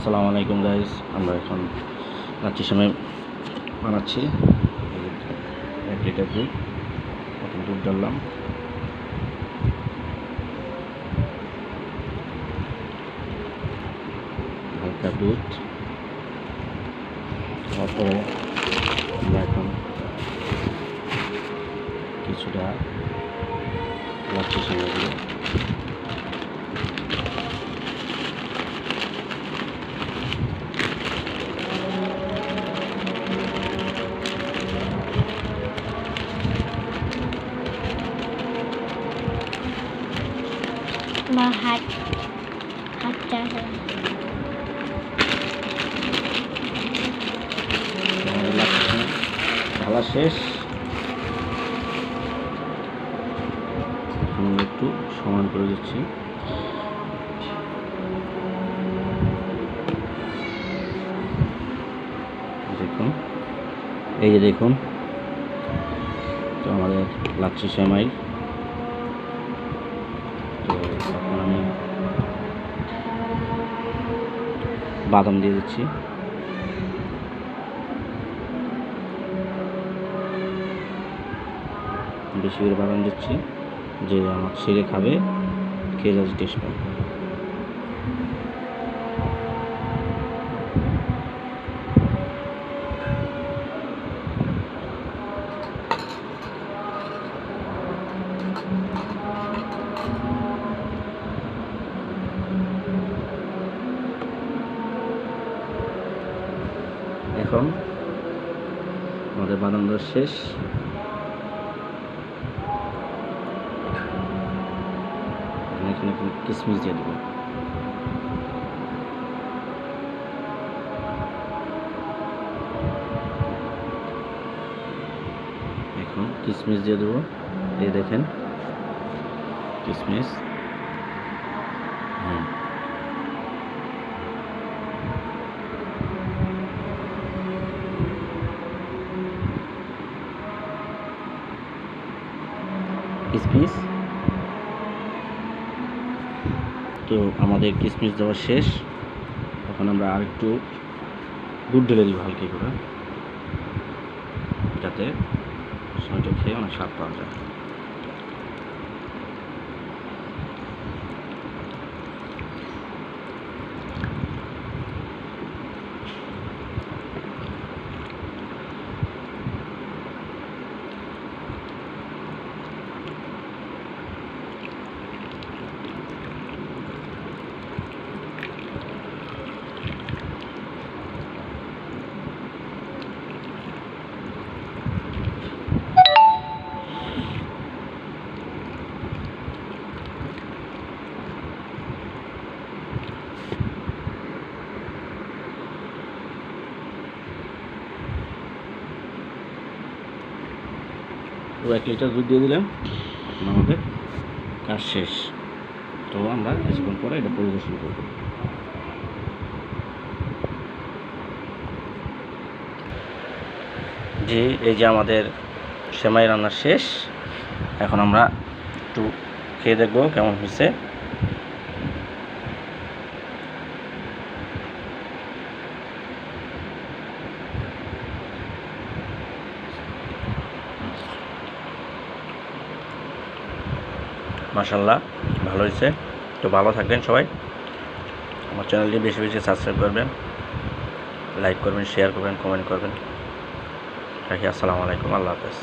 আসসালামু আলাইকুম গাইস, আমরা এখন রাত্রির সময় বানাচ্ছি 1 লিটার দুধ। এখন দুধ ডাললাম, হালকা দুধ। তারপরে আমরা এখন কিছুটা রাত্রির সময় দিয়ে হাতটা ঢালা শেষ। এখন আমরা একটু সমান করে দিচ্ছি। দেখুন, এই যে দেখুন, তো আমাদের লাচ্ছি সেমাই। তো এখন আমি বাদাম দিয়ে দিচ্ছি। বেশি করে বাদাম দিচ্ছি, যে আমার ছেলে খাবে, খেয়ে যাচ্ছে টেস্ট পাবে। এখন আমাদের বাদাম দেওয়া শেষ। এখানে কিশমিশ দিয়ে দেবো। এখন কিশমিশ দিয়ে দেবো। এই দেখেন কিশমিশ। কিশমিশ তো আমাদের কিশমিশ দেওয়া শেষ। এখন আমরা আর একটু দুধ ঢেলে দিব হালকা করে, যাতে সময়টা খেয়ে অনেক স্বাদ পাওয়া যায়। তো 1 লিটার দুধ দিয়ে দিলাম। এখন আমাদের কাজ শেষ। তো আমরা কিছুক্ষণ পরে এটা পরিবেশন করব। জি, এই যে আমাদের সেমাই রান্না শেষ। এখন আমরা একটু খেয়ে দেখবো কেমন হয়েছে। মাশাআল্লাহ, ভালো হয়েছে। তো ভালো থাকবেন সবাই। আমার চ্যানেলটি বেশি বেশি সাবস্ক্রাইব করবেন, লাইক করবেন, শেয়ার করবেন, কমেন্ট করবেন। রাখি। আসসালামু আলাইকুম, আল্লাহ হাফেজ।